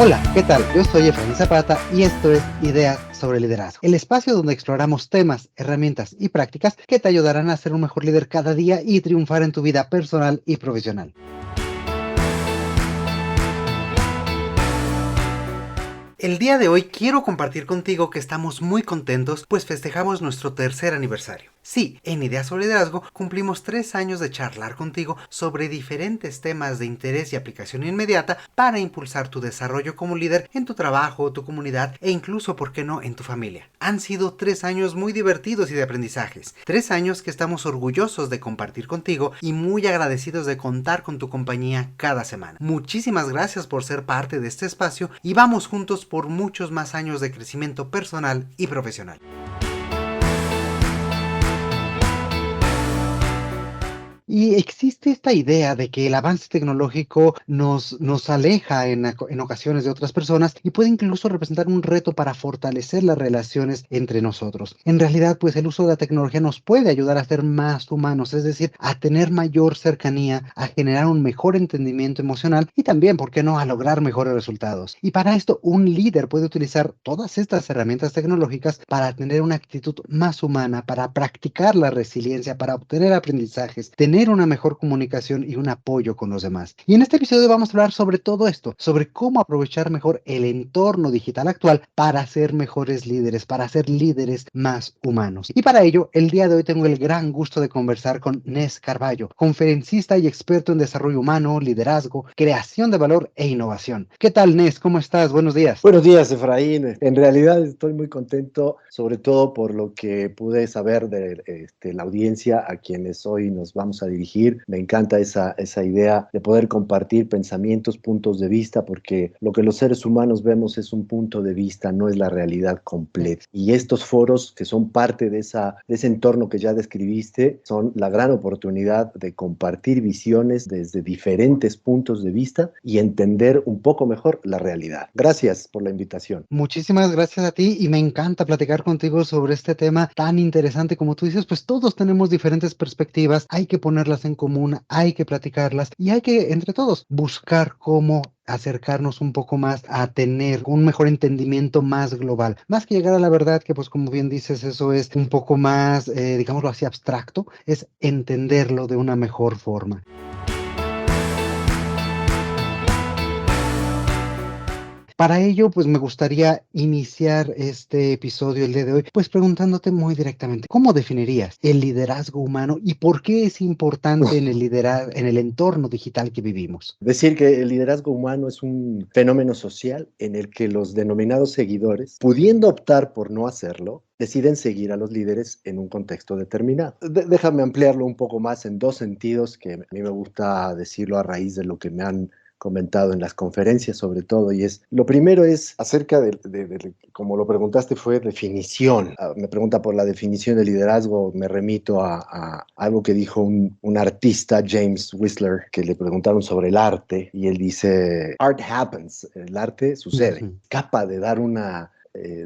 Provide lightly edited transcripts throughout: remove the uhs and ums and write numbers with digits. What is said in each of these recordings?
Hola, ¿qué tal? Yo soy Efraín Zapata y esto es Ideas sobre Liderazgo, el espacio donde exploramos temas, herramientas y prácticas que te ayudarán a ser un mejor líder cada día y triunfar en tu vida personal y profesional. El día de hoy quiero compartir contigo que estamos muy contentos, pues festejamos nuestro tercer aniversario. Sí, en Ideas sobre Liderazgo cumplimos 3 años de charlar contigo sobre diferentes temas de interés y aplicación inmediata para impulsar tu desarrollo como líder en tu trabajo, tu comunidad e incluso, ¿por qué no?, en tu familia. Han sido 3 años muy divertidos y de aprendizajes. 3 años que estamos orgullosos de compartir contigo y muy agradecidos de contar con tu compañía cada semana. Muchísimas gracias por ser parte de este espacio y vamos juntos por muchos más años de crecimiento personal y profesional. Y existe esta idea de que el avance tecnológico nos aleja en ocasiones de otras personas y puede incluso representar un reto para fortalecer las relaciones entre nosotros. En realidad, pues el uso de la tecnología nos puede ayudar a ser más humanos, es decir, a tener mayor cercanía, a generar un mejor entendimiento emocional y también, ¿por qué no?, a lograr mejores resultados. Y para esto, un líder puede utilizar todas estas herramientas tecnológicas para tener una actitud más humana, para practicar la resiliencia, para obtener aprendizajes, tener una mejor comunicación y un apoyo con los demás. Y en este episodio vamos a hablar sobre todo esto, sobre cómo aprovechar mejor el entorno digital actual para ser mejores líderes, para ser líderes más humanos. Y para ello, el día de hoy tengo el gran gusto de conversar con Nes Carballo, conferencista y experto en desarrollo humano, liderazgo, creación de valor e innovación. ¿Qué tal, Nes? ¿Cómo estás? Buenos días. Buenos días, Efraín. En realidad estoy muy contento, sobre todo por lo que pude saber de la audiencia a quienes hoy nos vamos a dirigir. Me encanta esa idea de poder compartir pensamientos, puntos de vista, porque lo que los seres humanos vemos es un punto de vista, no es la realidad completa. Y estos foros, que son parte de ese entorno que ya describiste, son la gran oportunidad de compartir visiones desde diferentes puntos de vista y entender un poco mejor la realidad. Gracias por la invitación. Muchísimas gracias a ti y me encanta platicar contigo sobre este tema tan interesante. Como tú dices, pues todos tenemos diferentes perspectivas, hay que ponerlas en común, hay que platicarlas y hay que, entre todos, buscar cómo acercarnos un poco más a tener un mejor entendimiento más global. Más que llegar a la verdad, que pues como bien dices, eso es un poco más, digámoslo así, abstracto, es entenderlo de una mejor forma. Para ello, pues me gustaría iniciar este episodio el día de hoy, pues preguntándote muy directamente, ¿cómo definirías el liderazgo humano y por qué es importante en el liderar, en el entorno digital que vivimos? Decir que el liderazgo humano es un fenómeno social en el que los denominados seguidores, pudiendo optar por no hacerlo, deciden seguir a los líderes en un contexto determinado. Déjame ampliarlo un poco más en dos sentidos que a mí me gusta decirlo a raíz de lo que me han comentado en las conferencias sobre todo, y es, lo primero es acerca como lo preguntaste, fue definición. Me pregunta por la definición de liderazgo, me remito a algo que dijo un artista, James Whistler, que le preguntaron sobre el arte, y él dice, art happens, el arte sucede. Ujú. Capaz de dar una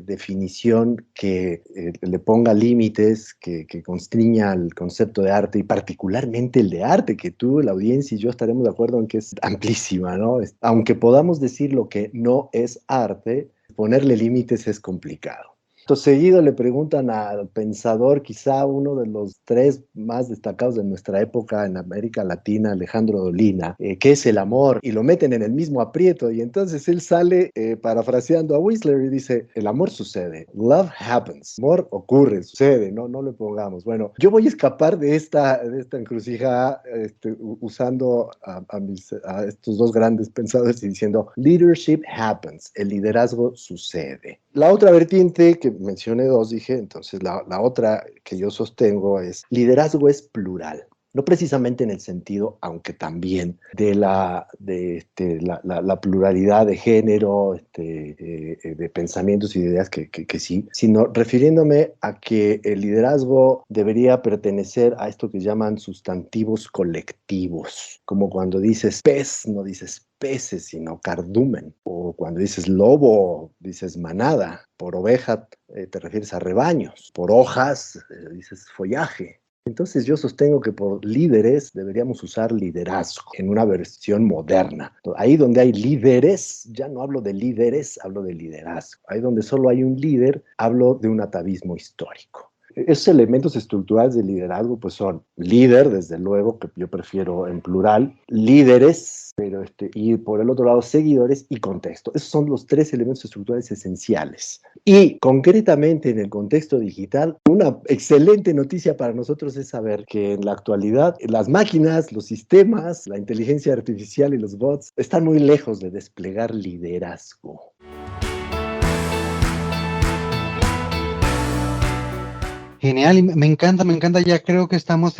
definición que le ponga límites, que constriña el concepto de arte y particularmente el de arte, que tú, la audiencia y yo estaremos de acuerdo en que es amplísima, ¿no? Aunque podamos decir lo que no es arte, ponerle límites es complicado. Seguido le preguntan al pensador, quizá uno de los tres más destacados de nuestra época en América Latina, Alejandro Dolina, ¿qué es el amor? Y lo meten en el mismo aprieto y entonces él sale parafraseando a Whistler y dice, el amor sucede, love happens, amor ocurre, sucede, no le pongamos. Bueno, yo voy a escapar de esta encrucijada usando a estos dos grandes pensadores y diciendo, leadership happens, el liderazgo sucede. La otra vertiente, que mencioné dos, dije, entonces la otra que yo sostengo es, liderazgo es plural. No precisamente en el sentido, aunque también, de la pluralidad de género, de pensamientos y de ideas que sí, sino refiriéndome a que el liderazgo debería pertenecer a esto que llaman sustantivos colectivos, como cuando dices pez, no dices peces, sino cardumen, o cuando dices lobo, dices manada, por oveja te refieres a rebaños, por hojas dices follaje. Entonces yo sostengo que por líderes deberíamos usar liderazgo en una versión moderna. Ahí donde hay líderes, ya no hablo de líderes, hablo de liderazgo. Ahí donde solo hay un líder, hablo de un atavismo histórico. Esos elementos estructurales de liderazgo pues son líder, desde luego, que yo prefiero en plural, líderes, pero y por el otro lado seguidores y contexto. Esos son los tres elementos estructurales esenciales. Y concretamente en el contexto digital, una excelente noticia para nosotros es saber que en la actualidad las máquinas, los sistemas, la inteligencia artificial y los bots están muy lejos de desplegar liderazgo. Genial, y me encanta, ya creo que estamos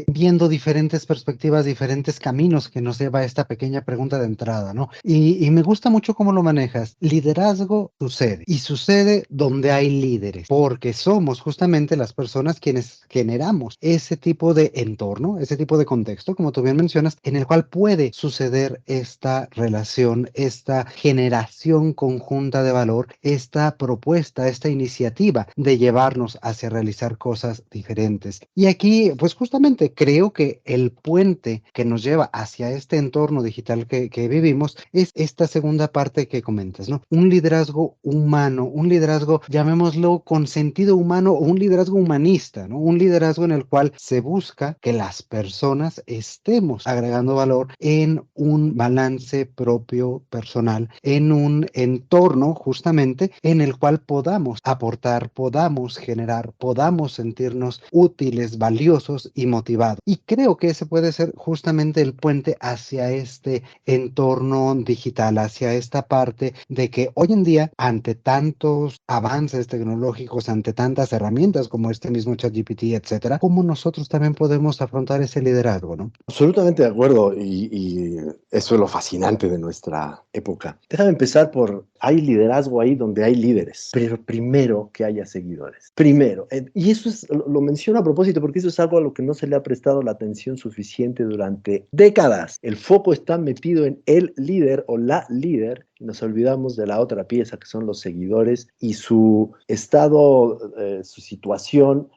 viendo diferentes perspectivas, diferentes caminos que nos lleva a esta pequeña pregunta de entrada, ¿no? Y me gusta mucho cómo lo manejas. Liderazgo sucede, y sucede donde hay líderes, porque somos justamente las personas quienes generamos ese tipo de entorno, ese tipo de contexto, como tú bien mencionas, en el cual puede suceder esta relación, esta generación conjunta de valor, esta propuesta, esta iniciativa de llevarnos hacia realizar cosas diferentes. Y aquí, pues justamente creo que el puente que nos lleva hacia este entorno digital que vivimos es esta segunda parte que comentas, ¿no? Un liderazgo humano, un liderazgo, llamémoslo con sentido humano o un liderazgo humanista, ¿no? Un liderazgo en el cual se busca que las personas estemos agregando valor en un balance propio personal, en un entorno justamente en el cual podamos aportar, podamos generar, podamos sentirnos útiles, valiosos y motivados. Y creo que ese puede ser justamente el puente hacia este entorno digital, hacia esta parte de que hoy en día, ante tantos avances tecnológicos, ante tantas herramientas como este mismo ChatGPT, etcétera, cómo nosotros también podemos afrontar ese liderazgo, ¿no? Absolutamente de acuerdo, y eso es lo fascinante de nuestra época. Déjame empezar por, hay liderazgo ahí donde hay líderes, pero primero que haya seguidores. Primero, y eso es, lo menciono a propósito porque eso es algo a lo que no se le ha prestado la atención suficiente durante décadas. El foco está metido en el líder o la líder, y nos olvidamos de la otra pieza que son los seguidores y su estado, su situación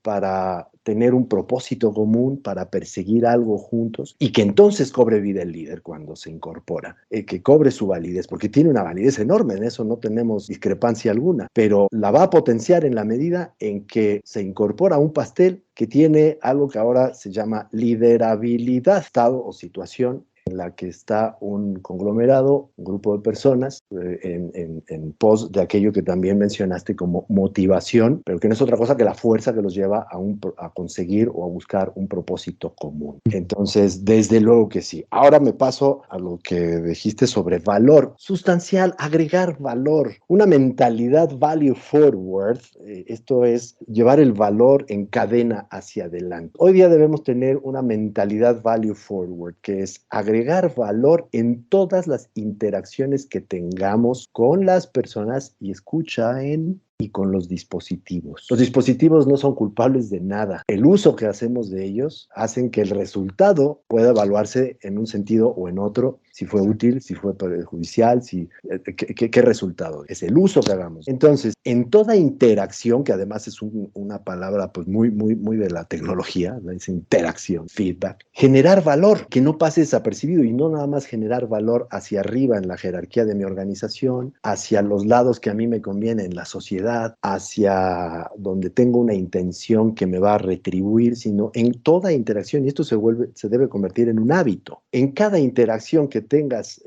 para tener un propósito común, para perseguir algo juntos y que entonces cobre vida el líder cuando se incorpora, que cobre su validez, porque tiene una validez enorme, en eso no tenemos discrepancia alguna, pero la va a potenciar en la medida en que se incorpora a un pastel que tiene algo que ahora se llama liderabilidad, estado o situación en la que está un conglomerado, un grupo de personas en pos de aquello que también mencionaste como motivación, pero que no es otra cosa que la fuerza que los lleva a conseguir o a buscar un propósito común. Entonces, desde luego que sí. Ahora me paso a lo que dijiste sobre valor sustancial, agregar valor, una mentalidad value forward. Esto es llevar el valor en cadena hacia adelante. Hoy día debemos tener una mentalidad value forward, que es agregar valor en todas las interacciones que tengamos con las personas y y con los dispositivos. Los dispositivos no son culpables de nada. El uso que hacemos de ellos hacen que el resultado pueda evaluarse en un sentido o en otro, si fue útil, si fue perjudicial, qué resultado. Es el uso que hagamos. Entonces, en toda interacción, que además es una palabra pues muy de la tecnología, ¿no? Es interacción, feedback, generar valor, que no pase desapercibido y no nada más generar valor hacia arriba en la jerarquía de mi organización, hacia los lados que a mí me conviene en la sociedad, hacia donde tengo una intención que me va a retribuir, sino en toda interacción, y esto se debe convertir en un hábito. En cada interacción que tengas,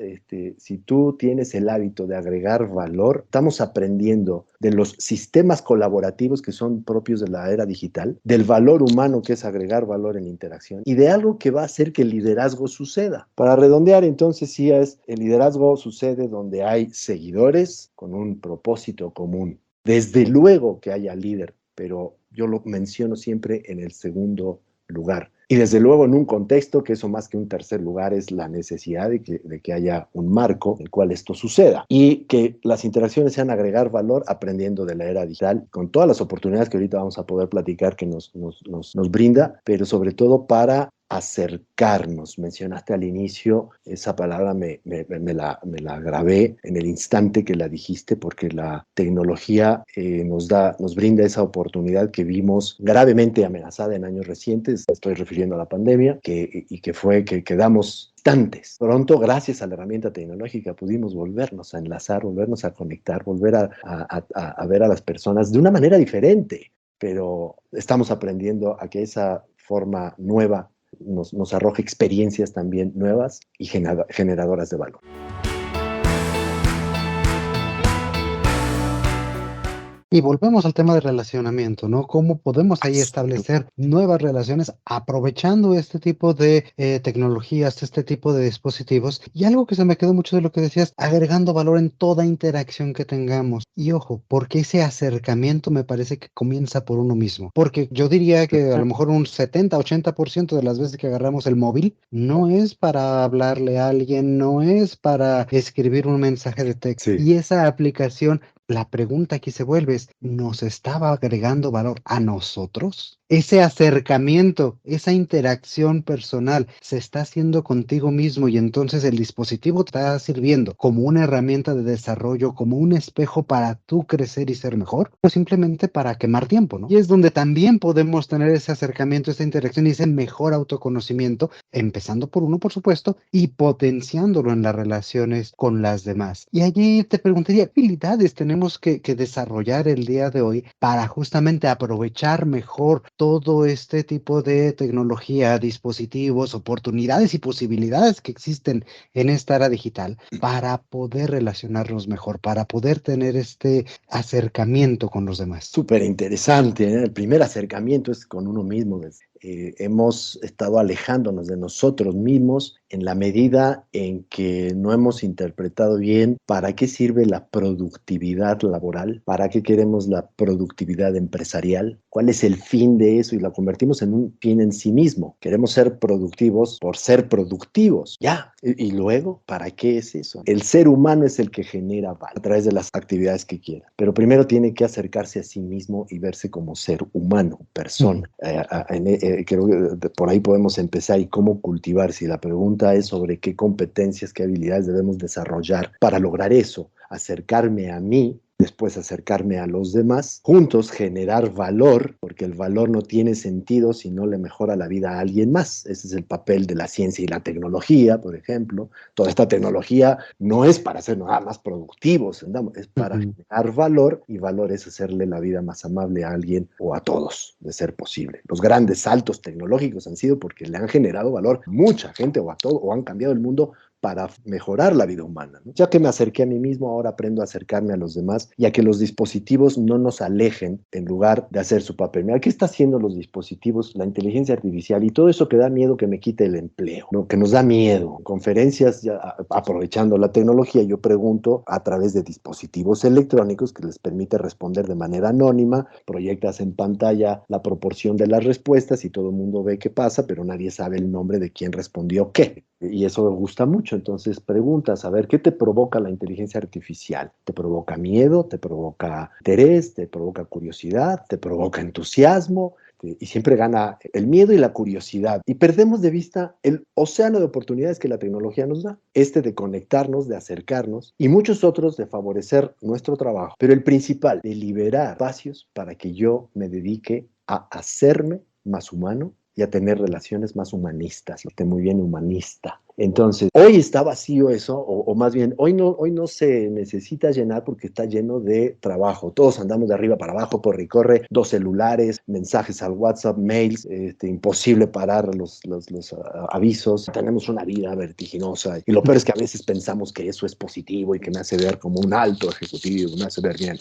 si tú tienes el hábito de agregar valor, estamos aprendiendo de los sistemas colaborativos que son propios de la era digital, del valor humano que es agregar valor en interacción y de algo que va a hacer que el liderazgo suceda. Para redondear, entonces, sí, el liderazgo sucede donde hay seguidores con un propósito común. Desde luego que haya líder, pero yo lo menciono siempre en el segundo lugar. Y desde luego en un contexto que eso más que un tercer lugar es la necesidad de que haya un marco en el cual esto suceda y que las interacciones sean agregar valor aprendiendo de la era digital con todas las oportunidades que ahorita vamos a poder platicar que nos brinda, pero sobre todo para acercarnos. Mencionaste al inicio, esa palabra me la grabé en el instante que la dijiste, porque la tecnología nos brinda esa oportunidad que vimos gravemente amenazada en años recientes. Estoy refiriendo a la pandemia, y que fue que quedamos instantes. Pronto, gracias a la herramienta tecnológica, pudimos volvernos a enlazar, volvernos a conectar, volver a ver a las personas de una manera diferente, pero estamos aprendiendo a que esa forma nueva nos arroje experiencias también nuevas y generadoras de valor. Y volvemos al tema de relacionamiento, ¿no? ¿Cómo podemos ahí establecer nuevas relaciones aprovechando este tipo de tecnologías, este tipo de dispositivos? Y algo que se me quedó mucho de lo que decías, agregando valor en toda interacción que tengamos. Y ojo, porque ese acercamiento me parece que comienza por uno mismo. Porque yo diría que a lo mejor un 70-80% de las veces que agarramos el móvil no es para hablarle a alguien, no es para escribir un mensaje de texto. Sí. Y esa aplicación, la pregunta aquí se vuelve es, ¿nos estaba agregando valor a nosotros? Ese acercamiento, esa interacción personal se está haciendo contigo mismo y entonces el dispositivo te está sirviendo como una herramienta de desarrollo, como un espejo para tú crecer y ser mejor, o simplemente para quemar tiempo, ¿no? Y es donde también podemos tener ese acercamiento, esa interacción y ese mejor autoconocimiento, empezando por uno, por supuesto, y potenciándolo en las relaciones con las demás. Y allí te preguntaría, ¿qué habilidades tenemos que desarrollar el día de hoy para justamente aprovechar mejor todo este tipo de tecnología, dispositivos, oportunidades y posibilidades que existen en esta era digital para poder relacionarnos mejor, para poder tener este acercamiento con los demás? Súper interesante, ¿eh? El primer acercamiento es con uno mismo. Hemos estado alejándonos de nosotros mismos en la medida en que no hemos interpretado bien para qué sirve la productividad laboral, para qué queremos la productividad empresarial, cuál es el fin de eso, y la convertimos en un fin en sí mismo. Queremos ser productivos por ser productivos, ya. Y luego, ¿para qué es eso? El ser humano es el que genera valor a través de las actividades que quiera, pero primero tiene que acercarse a sí mismo y verse como ser humano, persona. Creo que por ahí podemos empezar. ¿Y cómo cultivar? Si la pregunta es sobre qué competencias, qué habilidades debemos desarrollar para lograr eso, acercarme a mí, después acercarme a los demás, juntos generar valor, porque el valor no tiene sentido si no le mejora la vida a alguien más. Ese es el papel de la ciencia y la tecnología, por ejemplo. Toda esta tecnología no es para hacernos nada más productivos, es para Ujú. generar valor, y valor es hacerle la vida más amable a alguien o a todos, de ser posible. Los grandes saltos tecnológicos han sido porque le han generado valor a mucha gente o a todo, o han cambiado el mundo para mejorar la vida humana, ¿no? Ya que me acerqué a mí mismo, ahora aprendo a acercarme a los demás y a que los dispositivos no nos alejen en lugar de hacer su papel. Mira, ¿qué está haciendo los dispositivos, la inteligencia artificial y todo eso que da miedo que me quite el empleo, ¿no? Que nos da miedo? En conferencias, ya, aprovechando la tecnología, yo pregunto a través de dispositivos electrónicos que les permite responder de manera anónima, proyectas en pantalla la proporción de las respuestas y todo el mundo ve qué pasa, pero nadie sabe el nombre de quién respondió qué. Y eso me gusta mucho. Entonces preguntas, a ver, ¿qué te provoca la inteligencia artificial? ¿Te provoca miedo? ¿Te provoca interés? ¿Te provoca curiosidad? ¿Te provoca entusiasmo? Y siempre gana el miedo y la curiosidad. Y perdemos de vista el océano de oportunidades que la tecnología nos da. Este de conectarnos, de acercarnos, y muchos otros de favorecer nuestro trabajo. Pero el principal, de liberar espacios para que yo me dedique a hacerme más humano y a tener relaciones más humanistas, lo que muy bien humanista. Entonces, hoy está vacío eso, o más bien, hoy no se necesita llenar porque está lleno de trabajo. Todos andamos de arriba para abajo, corre y corre, 2 celulares, mensajes al WhatsApp, mails, imposible parar los avisos. Tenemos una vida vertiginosa y lo peor es que a veces pensamos que eso es positivo y que me hace ver como un alto ejecutivo, me hace ver bien.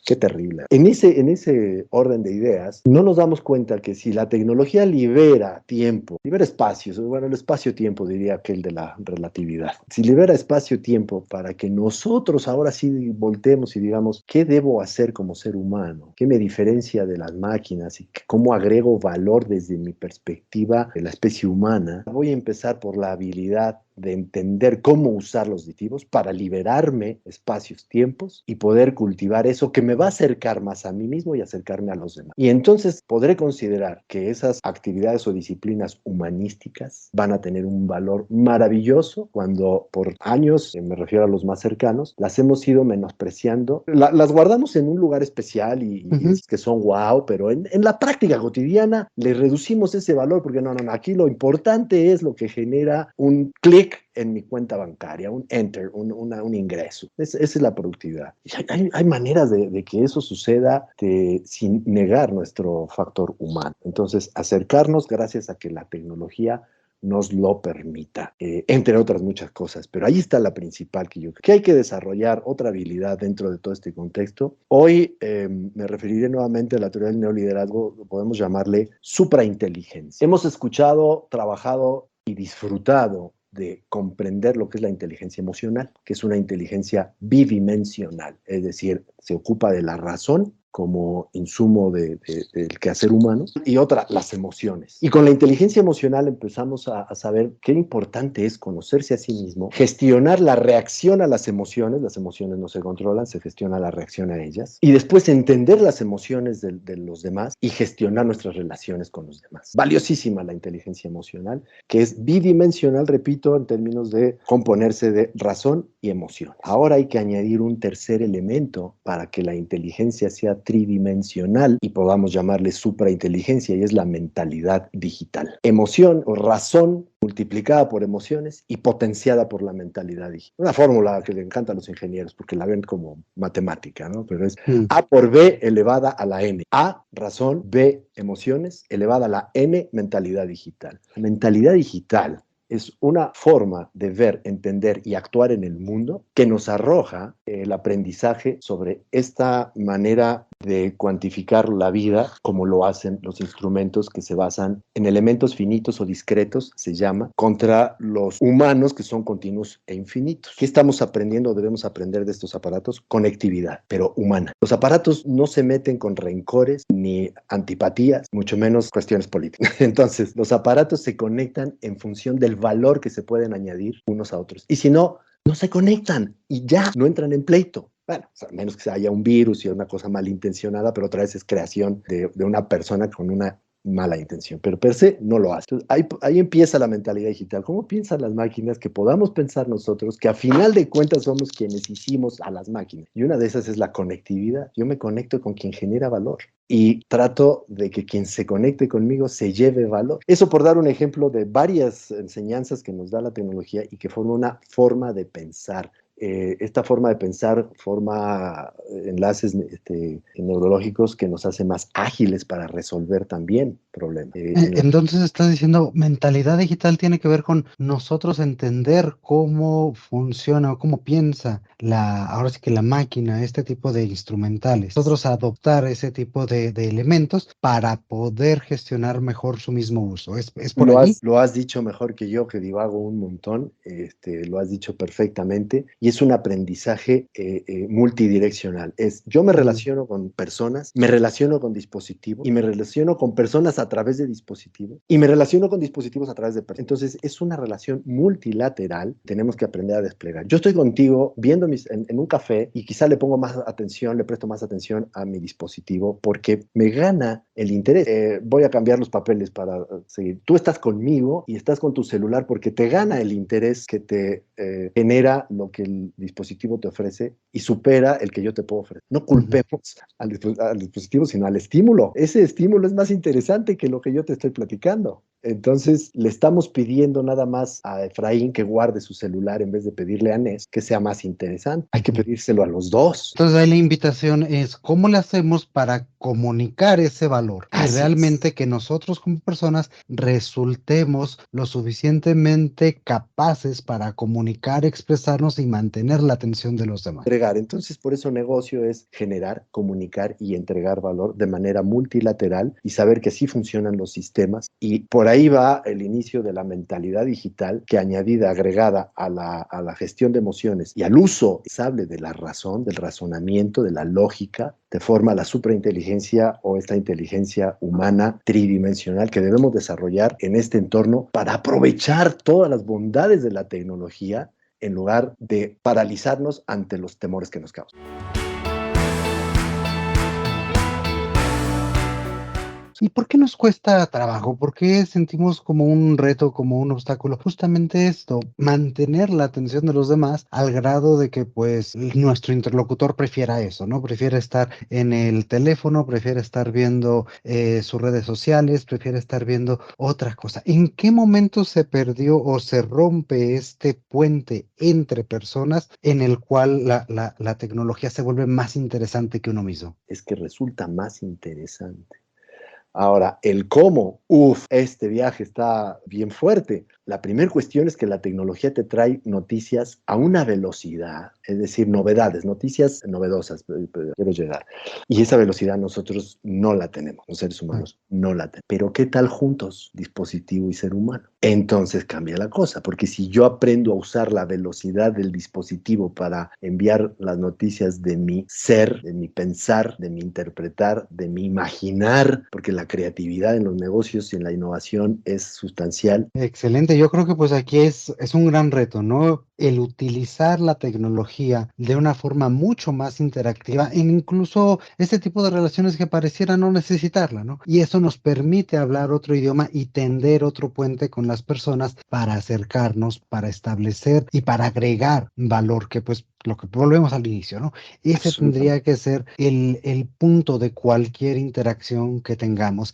Qué terrible. En ese orden de ideas, no nos damos cuenta que si la tecnología libera tiempo, libera espacios, bueno, el espacio-tiempo diría aquel de la relatividad. Si libera espacio-tiempo para que nosotros ahora sí voltemos y digamos, ¿qué debo hacer como ser humano? ¿Qué me diferencia de las máquinas? ¿Y cómo agrego valor desde mi perspectiva de la especie humana? Voy a empezar por la habilidad de entender cómo usar los dispositivos para liberarme espacios, tiempos y poder cultivar eso que me va a acercar más a mí mismo y acercarme a los demás. Y entonces podré considerar que esas actividades o disciplinas humanísticas van a tener un valor maravilloso cuando por años, me refiero a los más cercanos, las hemos ido menospreciando, las guardamos en un lugar especial y es que son wow, pero en la práctica cotidiana le reducimos ese valor porque no, aquí lo importante es lo que genera un clic en mi cuenta bancaria, un enter, un ingreso. Esa es la productividad. Hay maneras de que eso suceda sin negar nuestro factor humano. Entonces, acercarnos gracias a que la tecnología nos lo permita, entre otras muchas cosas, pero ahí está la principal que yo creo que hay que desarrollar otra habilidad dentro de todo este contexto. Hoy me referiré nuevamente a la teoría del neoliderazgo, podemos llamarle suprainteligencia. Hemos escuchado, trabajado y disfrutado de comprender lo que es la inteligencia emocional, que es una inteligencia bidimensional, es decir, se ocupa de la razón como insumo del quehacer humano, y otra, las emociones. Y con la inteligencia emocional empezamos a saber qué importante es conocerse a sí mismo, gestionar la reacción a las emociones no se controlan, se gestiona la reacción a ellas, y después entender las emociones de los demás y gestionar nuestras relaciones con los demás. Valiosísima la inteligencia emocional, que es bidimensional, repito, en términos de componerse de razón y emoción. Ahora hay que añadir un tercer elemento para que la inteligencia sea tridimensional y podamos llamarle suprainteligencia, y es la mentalidad digital. Emoción o razón multiplicada por emociones y potenciada por la mentalidad digital. Una fórmula que le encanta a los ingenieros porque la ven como matemática, ¿no? Pero es A por B elevada a la N. A, razón, B, emociones, elevada a la N, mentalidad digital. La mentalidad digital es una forma de ver, entender y actuar en el mundo que nos arroja el aprendizaje sobre esta manera de cuantificar la vida como lo hacen los instrumentos que se basan en elementos finitos o discretos, se llama, contra los humanos que son continuos e infinitos. ¿Qué estamos aprendiendo o debemos aprender de estos aparatos? Conectividad, pero humana. Los aparatos no se meten con rencores ni antipatías, mucho menos cuestiones políticas. Entonces, los aparatos se conectan en función del valor que se pueden añadir unos a otros. Y si no, no se conectan y ya no entran en pleito. Bueno, a menos que haya un virus y una cosa malintencionada, pero otra vez es creación de una persona con una mala intención, pero per se no lo hace. Entonces, ahí empieza la mentalidad digital. ¿Cómo piensan las máquinas? Que podamos pensar nosotros, que a final de cuentas somos quienes hicimos a las máquinas. Y una de esas es la conectividad. Yo me conecto con quien genera valor y trato de que quien se conecte conmigo se lleve valor. Eso por dar un ejemplo de varias enseñanzas que nos da la tecnología y que forma una forma de pensar. Esta forma de pensar forma enlaces neurológicos que nos hace más ágiles para resolver también problemas. Entonces estás diciendo, mentalidad digital tiene que ver con nosotros entender cómo funciona o cómo piensa ahora sí que la máquina, este tipo de instrumentales. Nosotros adoptar ese tipo de elementos para poder gestionar mejor su mismo uso. ¿Es por allí? Lo has dicho mejor que yo, que divago un montón, lo has dicho perfectamente, y es un aprendizaje multidireccional. Yo me relaciono con personas, me relaciono con dispositivos, y me relaciono con personas a través de dispositivos, y me relaciono con dispositivos a través de personas. Entonces, es una relación multilateral, tenemos que aprender a desplegar. Yo estoy contigo viendo en un café, y quizá le pongo más atención, le presto más atención a mi dispositivo, porque me gana el interés. Voy a cambiar los papeles para seguir. Tú estás conmigo y estás con tu celular porque te gana el interés que te genera lo que el dispositivo te ofrece y supera el que yo te puedo ofrecer. No culpemos al dispositivo, sino al estímulo. Ese estímulo es más interesante que lo que yo te estoy platicando. Entonces, le estamos pidiendo nada más a Efraín que guarde su celular en vez de pedirle a Nes que sea más interesante. Hay que pedírselo a los dos. Entonces, ahí la invitación es cómo le hacemos para comunicar ese valor y realmente que nosotros como personas resultemos lo suficientemente capaces para comunicar, expresarnos y mantener la atención de los demás. Entregar. Entonces, por eso negocio es generar, comunicar y entregar valor de manera multilateral y saber que así funcionan los sistemas. Y por ahí ahí va el inicio de la mentalidad digital que añadida, agregada a la gestión de emociones y al uso sable de la razón, del razonamiento, de la lógica, te forma la superinteligencia o esta inteligencia humana tridimensional que debemos desarrollar en este entorno para aprovechar todas las bondades de la tecnología en lugar de paralizarnos ante los temores que nos causan. ¿Y por qué nos cuesta trabajo? ¿Por qué sentimos como un reto, como un obstáculo? Justamente esto, mantener la atención de los demás al grado de que pues nuestro interlocutor prefiera eso, ¿no? Prefiere estar en el teléfono, prefiere estar viendo sus redes sociales, prefiere estar viendo otra cosa. ¿En qué momento se perdió o se rompe este puente entre personas en el cual la tecnología se vuelve más interesante que uno mismo? Es que resulta más interesante. Ahora, el cómo, este viaje está bien fuerte. La primera cuestión es que la tecnología te trae noticias a una velocidad, es decir, novedades, noticias novedosas, quiero llegar. Y esa velocidad nosotros no la tenemos, los seres humanos no la tenemos. Pero ¿qué tal juntos, dispositivo y ser humano? Entonces cambia la cosa, porque si yo aprendo a usar la velocidad del dispositivo para enviar las noticias de mi ser, de mi pensar, de mi interpretar, de mi imaginar, porque la creatividad en los negocios y en la innovación es sustancial. Excelente, yo creo que pues aquí es un gran reto, ¿no? El utilizar la tecnología de una forma mucho más interactiva, e incluso ese tipo de relaciones que pareciera no necesitarla, ¿no? Y eso nos permite hablar otro idioma y tender otro puente con las personas para acercarnos, para establecer y para agregar valor, que pues lo que volvemos al inicio, ¿no? Ese Absolutamente. tendría que ser el punto de cualquier interacción que tengamos.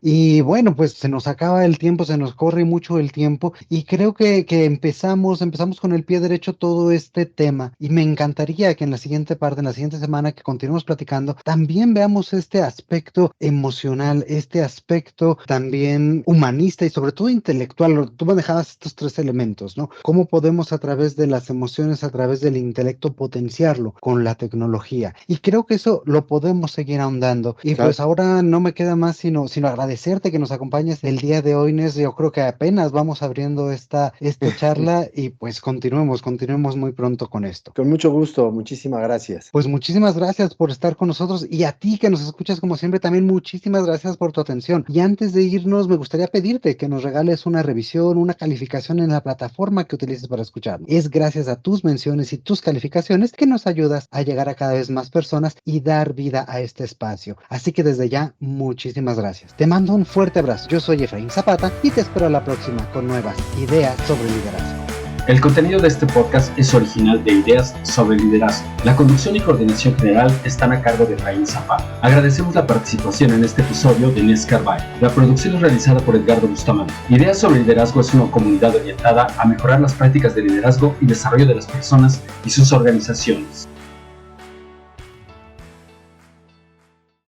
Y bueno, pues se nos acaba el tiempo, se nos corre mucho el tiempo y creo que empezamos con el pie derecho todo este tema y me encantaría que en la siguiente parte, en la siguiente semana que continuemos platicando, también veamos este aspecto emocional, este aspecto también humanista y sobre todo intelectual. Tú manejabas estos tres elementos, ¿no? ¿Cómo podemos a través de las emociones, a través del intelecto potenciarlo con la tecnología? Y creo que eso lo podemos seguir ahondando. Y Claro. pues ahora no me queda más sino agradecerte que nos acompañes el día de hoy, Inés. Yo creo que apenas vamos abriendo esta charla y pues continuemos muy pronto con esto. Con mucho gusto, muchísimas gracias. Pues muchísimas gracias por estar con nosotros y a ti que nos escuchas como siempre también muchísimas gracias por tu atención. Y antes de irnos me gustaría pedirte que nos regales una revisión, una calificación en la plataforma que utilices para escuchar. Es gracias a tus menciones y tus calificaciones que nos ayudas a llegar a cada vez más personas y dar vida a este espacio. Así que desde ya, muchísimas gracias. Te mando un fuerte abrazo. Yo soy Efraín Zapata y te espero a la próxima con nuevas ideas sobre liderazgo. El contenido de este podcast es original de Ideas sobre Liderazgo. La conducción y coordinación general están a cargo de Efraín Zapata. Agradecemos la participación en este episodio de Inés Carvalho. La producción es realizada por Edgardo Bustamante. Ideas sobre Liderazgo es una comunidad orientada a mejorar las prácticas de liderazgo y desarrollo de las personas y sus organizaciones.